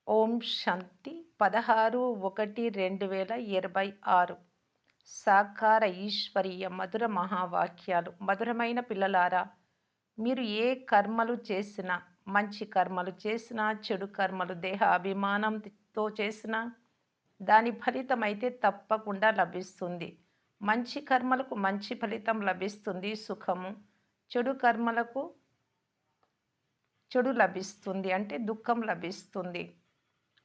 ఓం శాంతి 16/1/2026 సాకార ఈశ్వరీయ మధుర మహావాక్యాలు. మధురమైన పిల్లలారా, మీరు ఏ కర్మలు చేసినా, మంచి కర్మలు చేసినా, చెడు కర్మలు దేహ అభిమానంతో చేసినా, దాని ఫలితమైతే తప్పకుండా లభిస్తుంది. మంచి కర్మలకు మంచి ఫలితం లభిస్తుంది, సుఖము. చెడు కర్మలకు చెడు లభిస్తుంది, అంటే దుఃఖం లభిస్తుంది.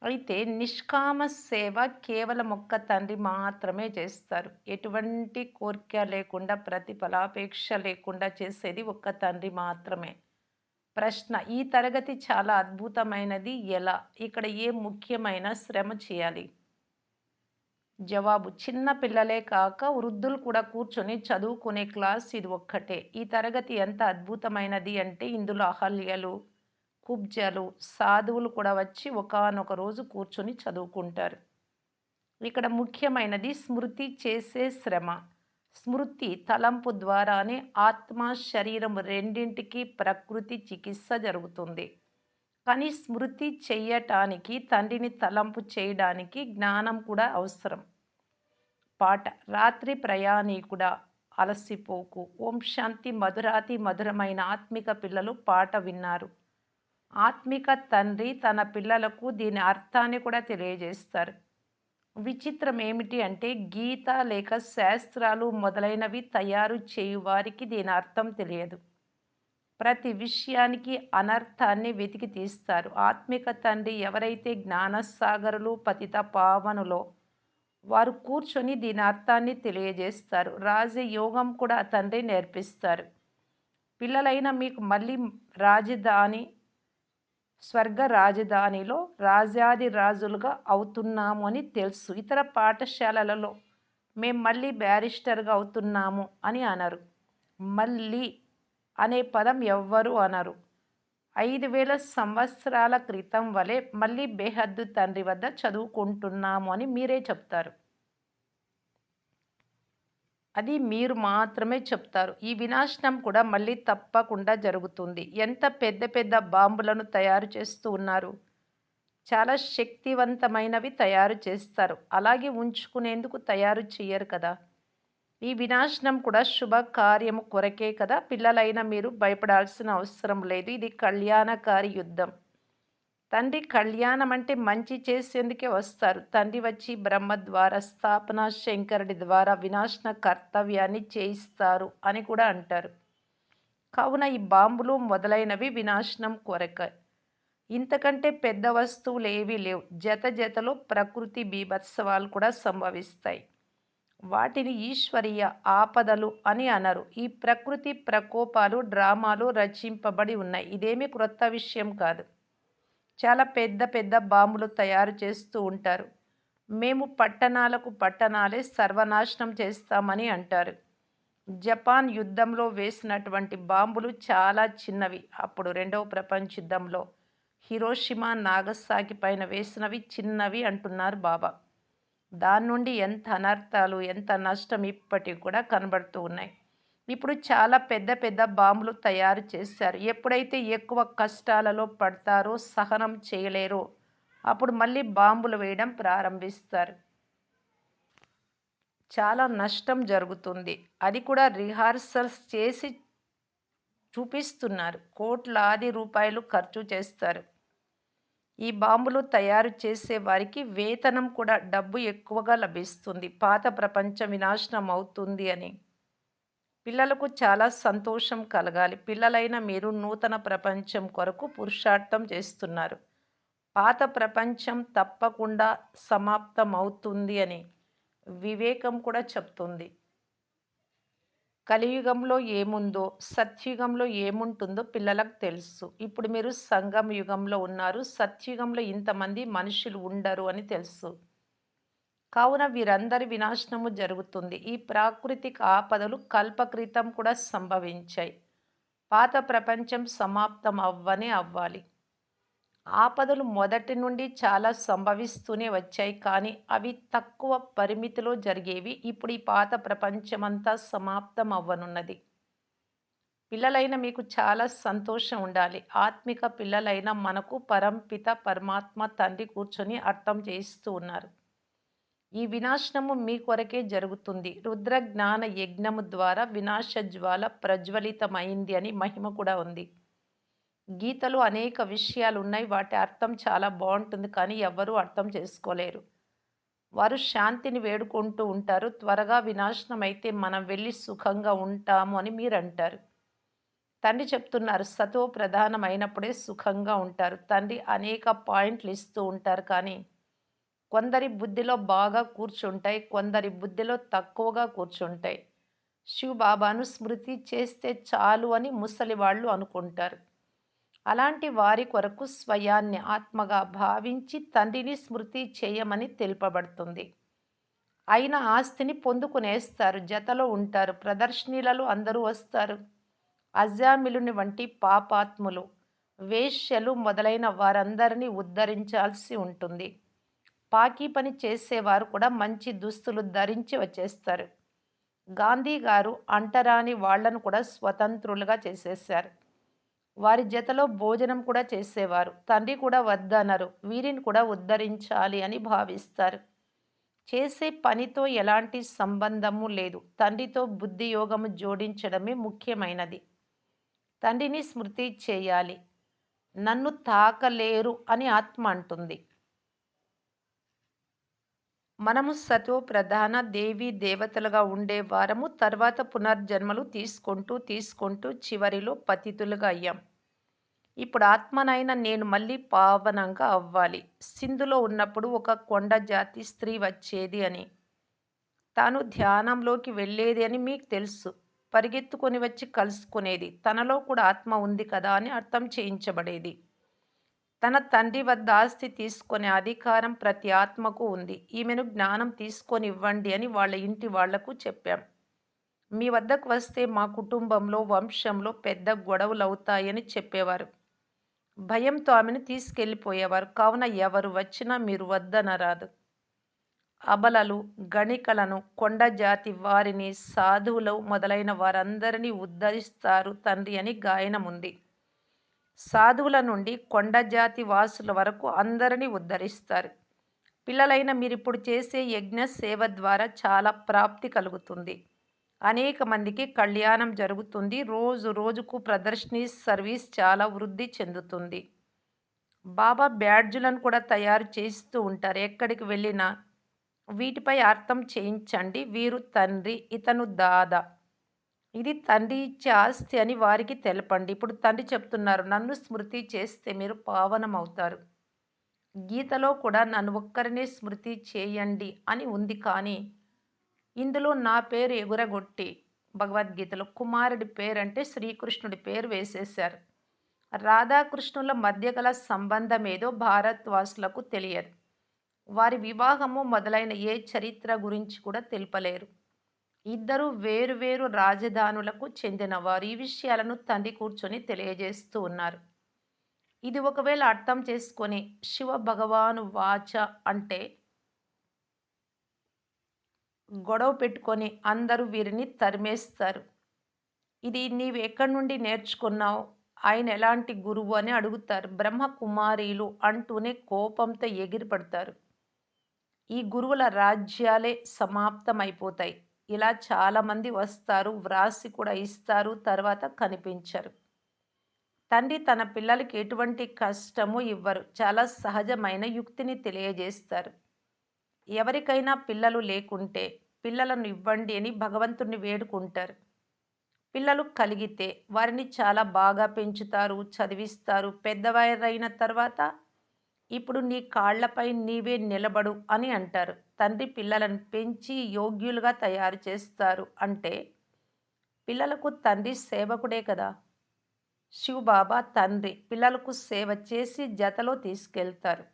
అయితే నిష్కామ సేవ కేవలం ఒక్క తండ్రి మాత్రమే చేస్తారు. ఎటువంటి కోరిక లేకుండా, ప్రతిఫలాపేక్ష లేకుండా చేసేది ఒక్క తండ్రి మాత్రమే. ప్రశ్న: ఈ తరగతి చాలా అద్భుతమైనది ఎలా? ఇక్కడ ఏ ముఖ్యమైన శ్రమ చేయాలి? జవాబు: చిన్న పిల్లలే కాక వృద్ధులు కూడా కూర్చొని చదువుకునే క్లాస్ ఇది ఒక్కటే. ఈ తరగతి ఎంత అద్భుతమైనది అంటే ఇందులో అహల్యలు, కుబ్జలు, సాధువులు కూడా వచ్చి ఒకానొక రోజు కూర్చొని చదువుకుంటారు. ఇక్కడ ముఖ్యమైనది స్మృతి చేసే శ్రమ. స్మృతి తలంపు ద్వారానే ఆత్మ, శరీరం రెండింటికి ప్రకృతి చికిత్స జరుగుతుంది. కానీ స్మృతి చెయ్యటానికి, తండ్రిని తలంపు చేయడానికి జ్ఞానం కూడా అవసరం. పాట: రాత్రి ప్రయాణీకుడా అలసిపోకు. ఓం శాంతి. మధురాతి మధురమైన ఆత్మిక పిల్లలు పాట విన్నారు. ఆత్మిక తండ్రి తన పిల్లలకు దీని అర్థాన్ని కూడా తెలియజేస్తారు. విచిత్రం ఏమిటి అంటే, గీత లేక శాస్త్రాలు మొదలైనవి తయారు చేయువారికి దీని అర్థం తెలియదు. ప్రతి విషయానికి అనర్థాన్ని వెతికి తీస్తారు. ఆత్మిక తండ్రి ఎవరైతే జ్ఞానసాగరులు, పతిత పావనులో, వారు కూర్చొని దీని అర్థాన్ని తెలియజేస్తారు. రాజయోగం కూడా ఆ తండ్రి నేర్పిస్తారు. పిల్లలైన మీకు మళ్ళీ రాజధాని, స్వర్గ రాజధానిలో రాజాది రాజులుగా అవుతున్నాము అని తెలుసు. ఇతర పాఠశాలలలో మేం మళ్ళీ బ్యారిస్టర్గా అవుతున్నాము అని అనరు. మళ్ళీ అనే పదం ఎవ్వరూ అనరు. 5000 సంవత్సరాల క్రితం వలె మళ్ళీ బేహద్దు తండ్రి వద్ద చదువుకుంటున్నాము అని మీరే చెప్తారు. అది మీరు మాత్రమే చెప్తారు. ఈ వినాశనం కూడా మళ్ళీ తప్పకుండా జరుగుతుంది. ఎంత పెద్ద పెద్ద బాంబులను తయారు చేస్తూ ఉన్నారు. చాలా శక్తివంతమైనవి తయారు చేస్తారు. అలాగే ఉంచుకునేందుకు తయారు చెయ్యరు కదా. ఈ వినాశనం కూడా శుభకార్యము కొరకే కదా. పిల్లలైన మీరు భయపడాల్సిన అవసరం లేదు. ఇది కళ్యాణకారి యుద్ధం. తండ్రి కళ్యాణం అంటే మంచి చేసేందుకే వస్తారు. తండ్రి వచ్చి బ్రహ్మ ద్వారా స్థాపన, శంకరుడి ద్వారా వినాశన కర్తవ్యాన్ని చేయిస్తారు అని కూడా అంటారు. కావున ఈ బాంబులు మొదలైనవి వినాశనం కొరక. ఇంతకంటే పెద్ద వస్తువులు ఏవీ లేవు. జత జతలో ప్రకృతి బీభత్సవాలు కూడా సంభవిస్తాయి. వాటిని ఈశ్వరీయ ఆపదలు అని అనరు. ఈ ప్రకృతి ప్రకోపాలు డ్రామాలు రచింపబడి ఉన్నాయి. ఇదేమీ క్రొత్త విషయం కాదు. చాలా పెద్ద పెద్ద బాంబులు తయారు చేస్తూ ఉంటారు. మేము పట్టణాలకు పట్టణాలే సర్వనాశనం చేస్తామని అంటారు. జపాన్ యుద్ధంలో వేసినటువంటి బాంబులు చాలా చిన్నవి. అప్పుడు రెండవ ప్రపంచ యుద్ధంలో హిరోషిమా, నాగసాకి పైన వేసినవి చిన్నవి అంటున్నారు బాబా. దాని నుండి ఎంత అనర్థాలు, ఎంత నష్టం ఇప్పటికి కూడా కనబడుతూ ఉన్నాయి. ఇప్పుడు చాలా పెద్ద పెద్ద బాంబులు తయారు చేశారు. ఎప్పుడైతే ఎక్కువ కష్టాలలో పడతారో, సహనం చేయలేరో, అప్పుడు మళ్ళీ బాంబులు వేయడం ప్రారంభిస్తారు. చాలా నష్టం జరుగుతుంది. అది కూడా రిహార్సల్స్ చేసి చూపిస్తున్నారు. కోట్లాది రూపాయలు ఖర్చు చేస్తారు. ఈ బాంబులు తయారు చేసే వారికి వేతనం కూడా డబ్బు ఎక్కువగా లభిస్తుంది. పాత ప్రపంచం వినాశనం అవుతుంది అని. పిల్లలకు చాలా సంతోషం కలగాలి. పిల్లలైన మీరు నూతన ప్రపంచం కొరకు పురుషార్థం చేస్తున్నారు. పాత ప్రపంచం తప్పకుండా సమాప్తమవుతుంది అని వివేకం కూడా చెప్తుంది. కలియుగంలో ఏముందో, సత్యుగంలో ఏముంటుందో పిల్లలకు తెలుసు. ఇప్పుడు మీరు సంగమ యుగంలో ఉన్నారు. సత్యుగంలో ఇంతమంది మనుషులు ఉండరు అని తెలుసు. కావున వీరందరి వినాశనము జరుగుతుంది. ఈ ప్రాకృతిక ఆపదలు కల్పక్రితం కూడా సంభవించాయి. పాత ప్రపంచం సమాప్తం అవ్వాలి. ఆపదలు మొదటి నుండి చాలా సంభవిస్తూనే వచ్చాయి. కానీ అవి తక్కువ పరిమితిలో జరిగేవి. ఇప్పుడు ఈ పాత ప్రపంచమంతా సమాప్తం అవ్వనున్నది. పిల్లలైన మీకు చాలా సంతోషం ఉండాలి. ఆత్మిక పిల్లలైన మనకు పరంపిత పరమాత్మ తండ్రి కూర్చొని అర్థం చేయిస్తూ ఉన్నారు. ఈ వినాశనము మీ కొరకే జరుగుతుంది. రుద్ర జ్ఞాన యజ్ఞము ద్వారా వినాశ జ్వాల ప్రజ్వలితమైంది అని మహిమ కూడా ఉంది. గీతలో అనేక విషయాలున్నాయి. వాటి అర్థం చాలా బావుంటుంది. కానీ ఎవ్వరూ అర్థం చేసుకోలేరు. వారు శాంతిని వేడుకుంటూ ఉంటారు. త్వరగా వినాశనం అయితే మనం వెళ్లి సుఖంగా ఉంటాము అని మీరంటారు. తండ్రి చెప్తున్నారు సతో ప్రధానమైనప్పుడే సుఖంగా ఉంటారు. తండ్రి అనేక పాయింట్లు ఇస్తూ ఉంటారు కానీ కొందరి బుద్ధిలో బాగా కూర్చుంటాయి. కొందరి బుద్ధిలో తక్కువగా కూర్చుంటాయి. శివ్ బాబాను స్మృతి చేస్తే చాలు అని ముసలి వాళ్ళు అనుకుంటారు. అలాంటి వారి కొరకు స్వయాన్ని ఆత్మగా భావించి తండ్రిని స్మృతి చేయమని తెలుపబడుతుంది. అయిన ఆస్తిని పొందుకునేస్తారు. జతలో ఉంటారు. ప్రదర్శనీలలో అందరూ వస్తారు. అజామిలుని వంటి పాపాత్ములు, వేశ్యలు మొదలైన వారందరినీ ఉద్ధరించాల్సి ఉంటుంది. పాకీ పని చేసేవారు కూడా మంచి దుస్తులు ధరించి వచ్చేస్తారు. గాంధీ గారు అంటరాని వాళ్లను కూడా స్వతంత్రులుగా చేసేశారు. వారి జతలో భోజనం కూడా చేసేవారు. తండ్రి కూడా వద్దనరు. వీరిని కూడా ఉద్ధరించాలి అని భావిస్తారు. చేసే పనితో ఎలాంటి సంబంధము లేదు. తండ్రితో బుద్ధి యోగము జోడించడమే ముఖ్యమైనది. తండ్రిని స్మృతి చేయాలి. నన్ను తాకలేరు అని ఆత్మ అంటుంది. మనము సతో ప్రధాన దేవీ దేవతలుగా ఉండేవారము. తర్వాత పునర్జన్మలు తీసుకుంటూ చివరిలో పతితులుగా అయ్యాం. ఇప్పుడు ఆత్మనైన నేను మళ్ళీ పావనంగా అవ్వాలి. సింధులో ఉన్నప్పుడు ఒక కొండ జాతి స్త్రీ వచ్చేది అని, తాను ధ్యానంలోకి వెళ్ళేది అని మీకు తెలుసు. పరిగెత్తుకొని వచ్చి కలుసుకునేది. తనలో కూడా ఆత్మ ఉంది కదా అని అర్థం చేయించబడేది. తన తండ్రి వద్ద ఆస్తి తీసుకునే అధికారం ప్రతి ఆత్మకు ఉంది. ఈమెను జ్ఞానం తీసుకొని ఇవ్వండి అని వాళ్ళ ఇంటి వాళ్లకు చెప్పాం. మీ వద్దకు వస్తే మా కుటుంబంలో, వంశంలో పెద్ద గొడవలవుతాయని చెప్పేవారు. భయంతో ఆమెను తీసుకెళ్ళిపోయేవారు. కావున ఎవరు వచ్చినా మీరు వద్దనరాదు. అబలలు, గణికలను, కొండ జాతి వారిని, సాధువులు మొదలైన వారందరినీ ఉద్ధరిస్తారు తండ్రి అని గాయనముంది. సాధువుల నుండి కొండ జాతి వాసుల వరకు అందరినీ ఉద్ధరిస్తారు. పిల్లలైన మీరిప్పుడు చేసే యజ్ఞ సేవ ద్వారా చాలా ప్రాప్తి కలుగుతుంది. అనేక మందికి కళ్యాణం జరుగుతుంది. రోజు రోజుకు ప్రదర్శనీ సర్వీస్ చాలా వృద్ధి చెందుతుంది. బాబా బ్యాడ్జులను కూడా తయారు చేస్తూ ఉంటారు. ఎక్కడికి వెళ్ళినా వీటిపై అర్థం చేయించండి. వీరు తండ్రి, ఇతను దాదా. ఇది తండ్రి ఇచ్చే ఆస్తి అని వారికి తెలపండి. ఇప్పుడు తండ్రి చెప్తున్నారు, నన్ను స్మృతి చేస్తే మీరు పావనమవుతారు. గీతలో కూడా నన్ను ఒక్కరినే స్మృతి చేయండి అని ఉంది. కానీ ఇందులో నా పేరు ఎగురగొట్టి భగవద్గీతలో కుమారుడి పేరంటే శ్రీకృష్ణుడి పేరు వేసేశారు. రాధాకృష్ణుల మధ్య గల సంబంధమేదో భారతవాసులకు తెలియదు. వారి వివాహము మొదలైన ఏ చరిత్ర గురించి కూడా తెలుపలేరు. ఇద్దరు వేరు వేరు రాజధానులకు చెందినవారు. ఈ విషయాలను తండ్రి కూర్చొని తెలియజేస్తూ ఉన్నారు. ఇది ఒకవేళ అర్థం చేసుకొని శివ భగవాను వాచ అంటే గొడవ పెట్టుకొని అందరూ వీరిని తరిమేస్తారు. ఇది నీవు ఎక్కడి నుండి నేర్చుకున్నావు? ఆయన ఎలాంటి గురువు అని అడుగుతారు. బ్రహ్మ కుమారీలు అంటూనే కోపంతో ఎగిరిపడతారు. ఈ గురువుల రాజ్యాలే సమాప్తమైపోతాయి. ఇలా చాలామంది వస్తారు, వ్రాసి కూడా ఇస్తారు, తర్వాత కనిపించరు. తండ్రి తన పిల్లలకి ఎటువంటి కష్టము ఇవ్వరు. చాలా సహజమైన యుక్తిని తెలియజేస్తారు. ఎవరికైనా పిల్లలు లేకుంటే పిల్లలను ఇవ్వండి అని భగవంతుణ్ణి వేడుకుంటారు. పిల్లలు కలిగితే వారిని చాలా బాగా పెంచుతారు, చదివిస్తారు. పెద్దవారైన తర్వాత ఇప్పుడు నీ కాళ్లపై నీవే నిలబడు అని అంటారు. తండ్రి పిల్లలను పెంచి యోగ్యులుగా తయారు చేస్తారు అంటే పిల్లలకు తండ్రి సేవకుడే కదా. శివబాబా తండ్రి పిల్లలకు సేవ చేసి జతలో తీసుకెళ్తారు.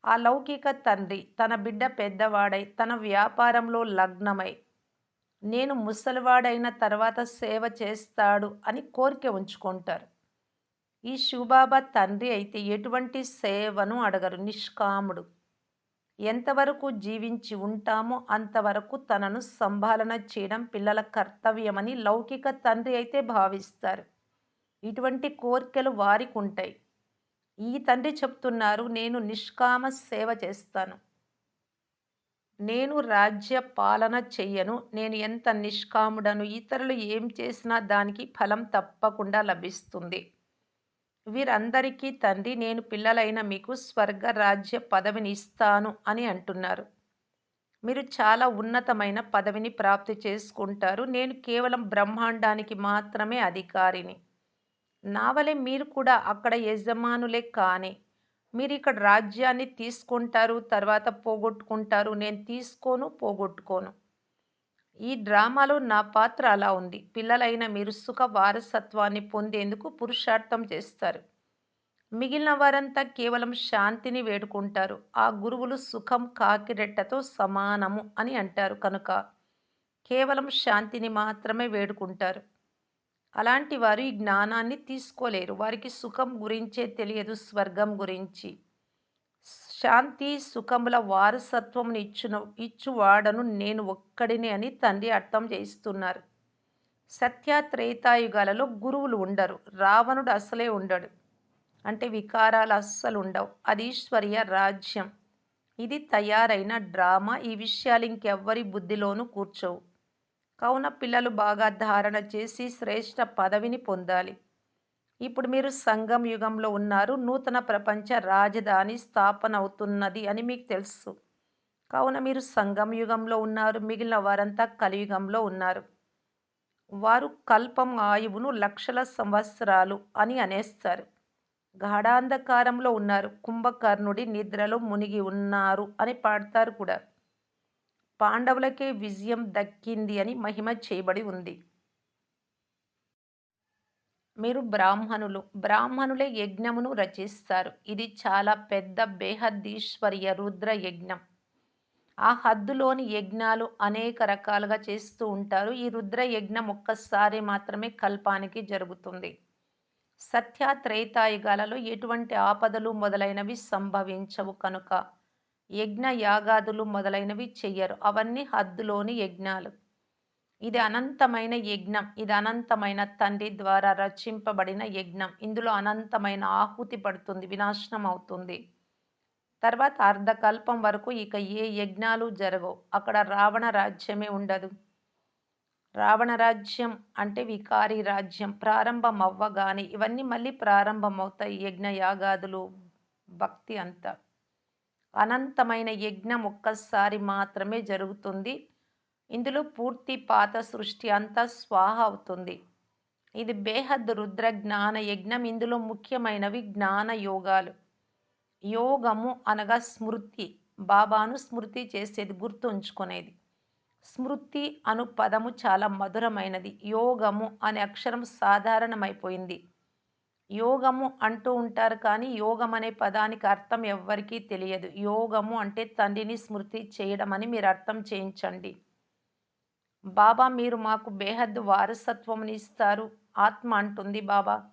ఆ లౌకిక తండ్రి తన బిడ్డ పెద్దవాడై తన వ్యాపారంలో లగ్నమై నేను ముసలివాడైన తర్వాత సేవ చేస్తాడు అని కోరిక ఉంచుకుంటారు. ఈ శివబాబా తండ్రి అయితే ఎటువంటి సేవను అడగరు, నిష్కాముడు. ఎంతవరకు జీవించి ఉంటామో అంతవరకు తనను సంభాలన చేయడం పిల్లల కర్తవ్యమని లౌకిక తండ్రి అయితే భావిస్తారు. ఇటువంటి కోర్కెలు వారికుంటాయి. ఈ తండ్రి చెప్తున్నారు, "నేను నిష్కామ సేవ చేస్తాను. నేను రాజ్య పాలన చెయ్యను. నేను ఎంత నిష్కాముడను. ఇతరులు ఏం చేసినా దానికి ఫలం తప్పకుండా లభిస్తుంది. వీరందరికీ తండ్రి నేను పిల్లలైన మీకు స్వర్గ రాజ్య పదవిని ఇస్తాను" అని అంటున్నారు. మీరు చాలా ఉన్నతమైన పదవిని ప్రాప్తి చేసుకుంటారు. నేను కేవలం బ్రహ్మాండానికి మాత్రమే అధికారిని. నా వలె మీరు కూడా అక్కడ యజమానులే కానీ, మీరిక్కడ రాజ్యాన్ని తీసుకుంటారు, తర్వాత పోగొట్టుకుంటారు. నేను తీసుకోను, పోగొట్టుకోను. ఈ డ్రామాలో నా పాత్ర అలా ఉంది. పిల్లలైన మీరు సుఖ వారసత్వాన్ని పొందేందుకు పురుషార్థం చేస్తారు. మిగిలిన వారంతా కేవలం శాంతిని వేడుకుంటారు. ఆ గురువులు సుఖం కాకిరెట్టతో సమానము అని అంటారు కనుక కేవలం శాంతిని మాత్రమే వేడుకుంటారు. అలాంటి వారు ఈ జ్ఞానాన్ని తీసుకోలేరు. వారికి సుఖం గురించే తెలియదు, స్వర్గం గురించి. శాంతి, సుఖముల వారసత్వమును ఇచ్చువాడను నేను ఒక్కడినే అని తండ్రి అర్థం చేయిస్తున్నారు. సత్య త్రేతాయుగాలలో గురువులు ఉండరు. రావణుడు అసలే ఉండడు. అంటే వికారాలు అస్సలు ఉండవు. అది ఈశ్వర్య రాజ్యం. ఇది తయారైన డ్రామా. ఈ విషయాలు ఇంకెవ్వరి బుద్ధిలోనూ కూర్చోవు. కావున పిల్లలు బాగా ధారణ చేసి శ్రేష్ఠ పదవిని పొందాలి. ఇప్పుడు మీరు సంగం యుగంలో ఉన్నారు. నూతన ప్రపంచ రాజధాని స్థాపన అవుతున్నది అని మీకు తెలుసు. కావున మీరు సంగం యుగంలో ఉన్నారు. మిగిలిన వారంతా కలియుగంలో ఉన్నారు. వారు కల్పం ఆయువును లక్షల సంవత్సరాలు అని అనేస్తారు. గాఢాంధకారంలో ఉన్నారు. కుంభకర్ణుడి నిద్రలో మునిగి ఉన్నారు అని పాడతారు కూడా. పాండవులకే విజయం దక్కింది అని మహిమ చేయబడి ఉంది. మీరు బ్రాహ్మణులు. బ్రాహ్మణులే యజ్ఞమును రచిస్తారు. ఇది చాలా పెద్ద బేహద్దీశ్వర్య రుద్ర యజ్ఞం. ఆ హద్దులోని యజ్ఞాలు అనేక రకాలుగా చేస్తూ ఉంటారు. ఈ రుద్ర యజ్ఞం ఒక్కసారి మాత్రమే కల్పానికి జరుగుతుంది. సత్య త్రేతాయుగాలలో ఎటువంటి ఆపదలు మొదలైనవి సంభవించవు కనుక యజ్ఞ యాగాదులు మొదలైనవి చెయ్యరు. అవన్నీ హద్దులోని యజ్ఞాలు. ఇది అనంతమైన యజ్ఞం. ఇది అనంతమైన తండ్రి ద్వారా రచింపబడిన యజ్ఞం. ఇందులో అనంతమైన ఆహుతి పడుతుంది, వినాశనం అవుతుంది. తర్వాత అర్ధకల్పం వరకు ఇక ఏ యజ్ఞాలు జరగవు. అక్కడ రావణ రాజ్యమే ఉండదు. రావణ రాజ్యం అంటే వికారి రాజ్యం. ప్రారంభం అవ్వగానే ఇవన్నీ మళ్ళీ ప్రారంభమవుతాయి. యజ్ఞ యాగాదులు, భక్తి అంతా. అనంతమైన యజ్ఞం ఒక్కసారి మాత్రమే జరుగుతుంది. ఇందులో పూర్తి పాత సృష్టి అంతా స్వాహ అవుతుంది. ఇది బేహద్ రుద్ర జ్ఞాన యజ్ఞం. ఇందులో ముఖ్యమైనవి జ్ఞాన యోగాలు. యోగము అనగా స్మృతి. బాబాను స్మృతి చేసేది, గుర్తుంచుకునేది. స్మృతి అను పదము చాలా మధురమైనది. యోగము అనే అక్షరం సాధారణమైపోయింది. యోగము అంటూ ఉంటారు కానీ యోగం అనే పదానికి అర్థం ఎవ్వరికీ తెలియదు. యోగము అంటే తండ్రిని స్మృతి చేయడం అని మీరు అర్థం చేయించండి. బాబా మీరు మాకు బేహద్దు వారసత్వముని ఇస్తారు. ఆత్మ అంటుంది బాబా.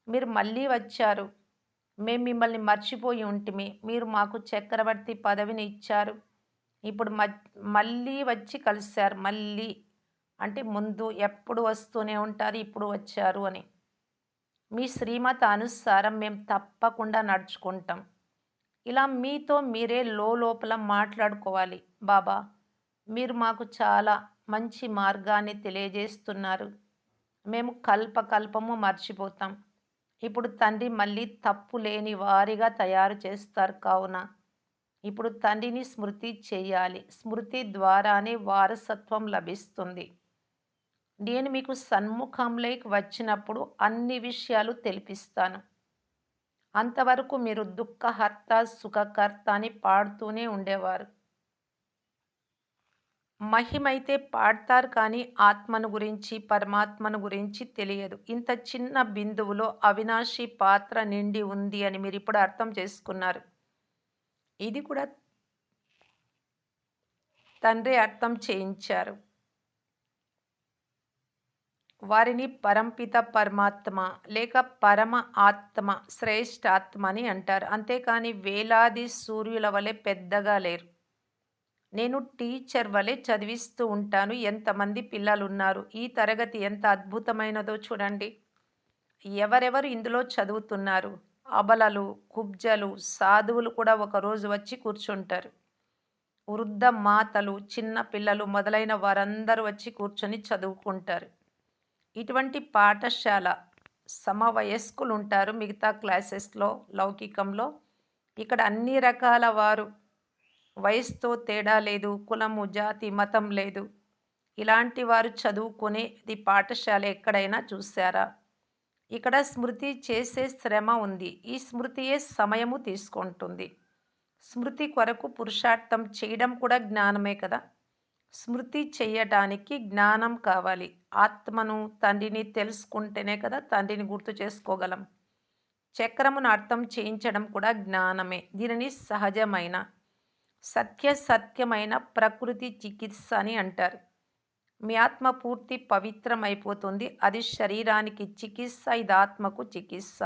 మీరు మళ్ళీ వచ్చారు. మేము మిమ్మల్ని మర్చిపోయి ఉంటిమి. మీరు మాకు చక్రవర్తి పదవిని ఇచ్చారు. ఇప్పుడు మళ్ళీ వచ్చి కలిశారు. మళ్ళీ అంటే ముందు ఎప్పుడు వస్తూనే ఉంటారు. ఇప్పుడు వచ్చారు అని. మీ శ్రీమత అనుసారం మేము తప్పకుండా నడుచుకుంటాం. ఇలా మీతో మీరే లోపల మాట్లాడుకోవాలి. బాబా మీరు మాకు చాలా మంచి మార్గాన్ని తెలియజేస్తున్నారు. మేము కల్పకల్పము మర్చిపోతాం. ఇప్పుడు తండ్రి మళ్ళీ తప్పు లేని వారిగా తయారు చేస్తారు కావున ఇప్పుడు తండ్రిని స్మృతి చేయాలి. స్మృతి ద్వారానే వారసత్వం లభిస్తుంది. నేను మీకు సన్ముఖంలోకి వచ్చినప్పుడు అన్ని విషయాలు తెలిపిస్తాను. అంతవరకు మీరు దుఃఖహర్త, సుఖకర్త అని పాడుతూనే ఉండేవారు. మహిమైతే పాడతారు కానీ ఆత్మను గురించి, పరమాత్మను గురించి తెలియదు. ఇంత చిన్న బిందువులో అవినాశి పాత్ర నిండి ఉంది అని మీరిప్పుడు అర్థం చేసుకున్నారు. ఇది కూడా తండ్రి అర్థం చేయించారు. వారిని పరంపిత పరమాత్మ లేక పరమ ఆత్మ, శ్రేష్ఠాత్మ అని అంటారు. అంతేకాని వేలాది సూర్యుల వలె పెద్దగా లేరు. నేను టీచర్ వలె చదివిస్తూ ఉంటాను. ఎంతమంది పిల్లలున్నారు. ఈ తరగతి ఎంత అద్భుతమైనదో చూడండి. ఎవరెవరు ఇందులో చదువుతున్నారు? అబలలు, కుబ్జలు, సాధువులు కూడా ఒకరోజు వచ్చి కూర్చుంటారు. వృద్ధ మాతలు, చిన్న పిల్లలు మొదలైన వారందరూ వచ్చి కూర్చొని చదువుకుంటారు. ఇటువంటి పాఠశాల సమవయస్కులుంటారు మిగతా క్లాసెస్‌లో, లౌకికంలో. ఇక్కడ అన్ని రకాల వారు, వయసుతో తేడా లేదు, కులము, జాతి, మతం లేదు. ఇలాంటి వారు చదువుకునేది పాఠశాల ఎక్కడైనా చూసారా? ఇక్కడ స్మృతి చేసే శ్రమ ఉంది. ఈ స్మృతియే సమయము తీసుకుంటుంది. స్మృతి కొరకు పురుషార్థం చేయడం కూడా జ్ఞానమే కదా! స్మృతి చెయ్యటానికి జ్ఞానం కావాలి. ఆత్మను, తండ్రిని తెలుసుకుంటేనే కదా తండ్రిని గుర్తు చేసుకోగలం. చక్రమును అర్థం చేయించడం కూడా జ్ఞానమే. దీనిని సహజమైన, సత్యమైన ప్రకృతి చికిత్స అని అంటారు. మీ ఆత్మ పూర్తి పవిత్రమైపోతుంది. అది శరీరానికి చికిత్స, ఇది ఆత్మకు చికిత్స.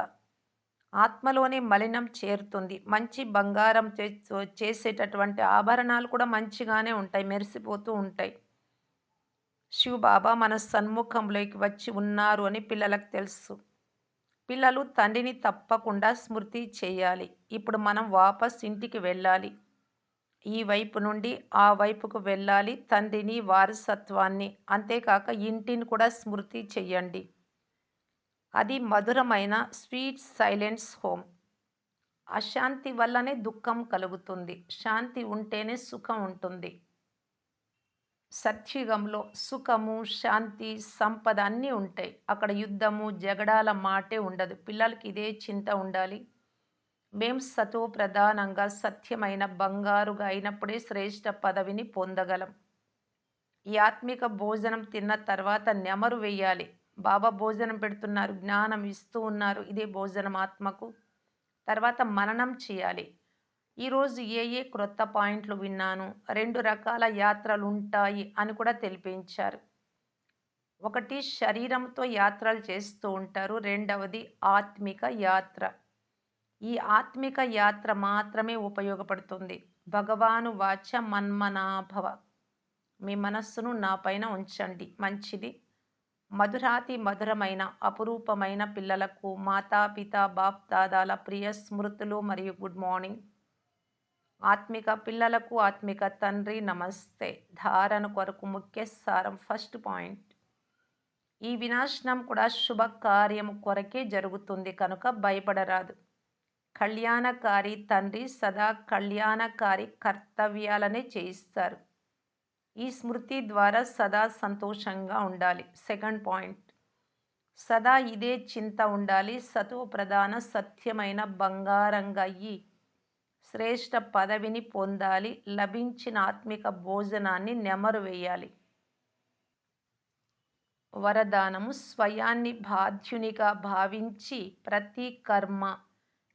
ఆత్మలోనే మలినం చేరుతుంది. మంచి బంగారం చేసేటటువంటి ఆభరణాలు కూడా మంచిగానే ఉంటాయి. మెరిసిపోతూ ఉంటాయి. శివబాబా మన సన్ముఖంలోకి వచ్చి ఉన్నారు అని పిల్లలకు తెలుసు. పిల్లలు తండ్రిని తప్పకుండా స్మృతి చేయాలి. ఇప్పుడు మనం వాపస్ ఇంటికి వెళ్ళాలి. ఈ వైపు నుండి ఆ వైపుకు వెళ్ళాలి. తండ్రిని, వారసత్వాన్ని, అంతేకాక ఇంటిని కూడా స్మృతి చెయ్యండి. అది మధురమైన స్వీట్ సైలెన్స్ హోమ్. అశాంతి వల్లనే దుఃఖం కలుగుతుంది. శాంతి ఉంటేనే సుఖం ఉంటుంది. సత్యుగంలో సుఖము, శాంతి, సంపద అన్నీ ఉంటాయి. అక్కడ యుద్ధము, జగడాల మాటే ఉండదు. పిల్లలకి ఇదే చింత ఉండాలి. మేం సతో ప్రధానంగా సత్యమైన బంగారుగా అయినప్పుడే శ్రేష్ఠ పదవిని పొందగలం. ఈ ఆత్మిక భోజనం తిన్న తర్వాత నెమరు వేయాలి. బాబా భోజనం పెడుతున్నారు, జ్ఞానం ఇస్తూ ఉన్నారు. ఇదే భోజనం ఆత్మకు. తర్వాత మననం చేయాలి. ఈరోజు ఏ క్రొత్త పాయింట్లు విన్నాను. 2 రకాల యాత్రలుంటాయి అని కూడా తెలిపించారు. ఒకటి శరీరంతో యాత్రలు చేస్తూ ఉంటారు. రెండవది ఆత్మిక యాత్ర. ఈ ఆత్మిక యాత్ర మాత్రమే ఉపయోగపడుతుంది. భగవాను వాచ మన్మనాభవ. మీ మనస్సును నా పైన ఉంచండి. మంచిది. మధురాతి మధురమైన అపురూపమైన పిల్లలకు మాతాపిత బాప్ దాదాల ప్రియ స్మృతులు మరియు గుడ్ మార్నింగ్. ఆత్మిక పిల్లలకు ఆత్మిక తండ్రి నమస్తే. ధారణ కొరకు ముఖ్య సారం ఫస్ట్ పాయింట్. ఈ వినాశనం కూడా శుభ కార్యము కొరకే జరుగుతుంది కనుక భయపడరాదు. కళ్యాణకారి తండ్రి సదా కళ్యాణకారి కర్తవ్యాలనే చేయిస్తారు. ఈ స్మృతి ద్వారా సదా సంతోషంగా ఉండాలి. Second point. సదా ఇదే చింత ఉండాలి. సతో ప్రధాన సత్యమైన బంగారంగా అయ్యి శ్రేష్ఠ పదవిని పొందాలి. లభించిన ఆత్మిక భోజనాన్ని నెమరు వేయాలి. వరదానము స్వయాన్ని బాధ్యునిగా భావించి ప్రతి కర్మ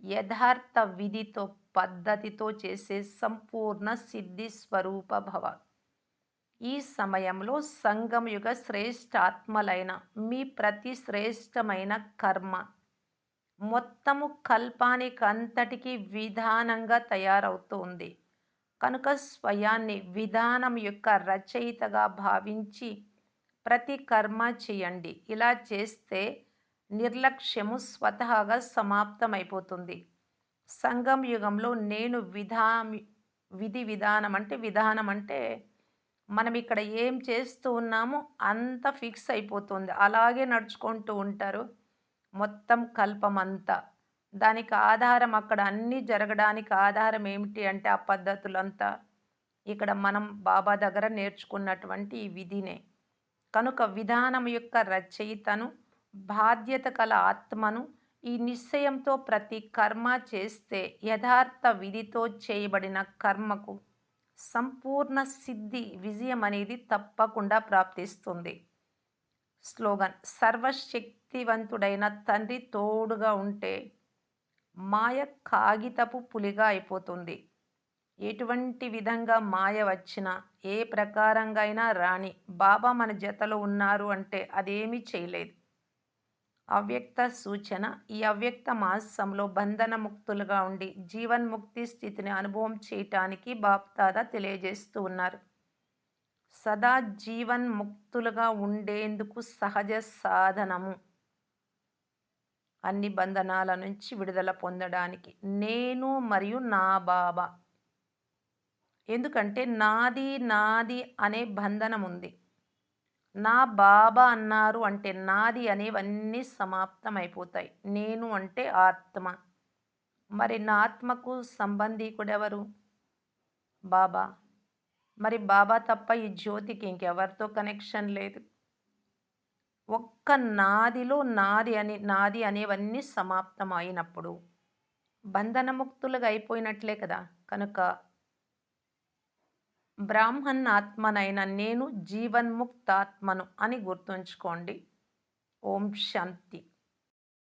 యథార్థ విధితో పద్ధతితో చేసే సంపూర్ణ సిద్ధి స్వరూప భవ. ఈ సమయంలో సంగమయుగ శ్రేష్ఠాత్మలైన మీ ప్రతి శ్రేష్టమైన కర్మ మొత్తము కల్పానికంతటికి విధానంగా తయారవుతుంది. కనుక స్వయాన్ని విధానం యొక్క రచయితగా భావించి ప్రతి కర్మ చేయండి. ఇలా చేస్తే నిర్లక్ష్యము స్వతహాగా సమాప్తమైపోతుంది. సంగం యుగంలో నేను విధానం అంటే మనం ఇక్కడ ఏం చేస్తూ ఉన్నామో అంత ఫిక్స్ అయిపోతుంది. అలాగే నడుచుకుంటూ ఉంటారు మొత్తం కల్పమంతా. దానికి ఆధారం అక్కడ అన్నీ జరగడానికి ఆధారం ఏమిటి అంటే ఆ పద్ధతులంతా ఇక్కడ మనం బాబా దగ్గర నేర్చుకున్నటువంటి ఈ విధినే. కనుక విధానం యొక్క రచయితను, బాధ్యత కల ఆత్మను ఈ నిశ్చయంతో ప్రతి కర్మ చేస్తే యథార్థ విధితో చేయబడిన కర్మకు సంపూర్ణ సిద్ధి, విజయం అనేది తప్పకుండా ప్రాప్తిస్తుంది. స్లోగన్: సర్వశక్తివంతుడైన తండ్రి తోడుగా ఉంటే మాయ కాగితపు పులిగా అయిపోతుంది. ఎటువంటి విధంగా మాయ వచ్చినా, ఏ ప్రకారంగా అయినా రాని, బాబా మన జతలో ఉన్నారు అంటే అదేమీ చేయలేదు. అవ్యక్త సూచన. ఈ అవ్యక్త మాసంలో బంధనముక్తులుగా ఉండి, జీవన్ముక్తి స్థితిని అనుభవం చేయటానికి బాప్దాదా తెలియజేస్తూ ఉన్నారు. సదా జీవన్ముక్తులుగా ఉండేందుకు సహజ సాధనము. అన్ని బంధనాల నుంచి విడుదల పొందడానికి. నేను మరియు నా బాబా. ఎందుకంటే నాది అనే బంధనముంది. నా బాబా అన్నారు అంటే నాది అనేవన్నీ సమాప్తమైపోతాయి. నేను అంటే ఆత్మ. మరి నా ఆత్మకు సంబంధీకుడెవరు? బాబా. మరి బాబా తప్ప ఈ జ్యోతికి ఇంకెవరితో కనెక్షన్ లేదు. ఒక్క నాదిలో నాది అనేవన్నీ సమాప్తం అయినప్పుడు బంధనముక్తులుగా అయిపోయినట్లే కదా! కనుక బ్రాహ్మణ్ ఆత్మనైన నేను జీవన్ముక్తాత్మను అని గుర్తుంచుకోండి. ఓం శాంతి.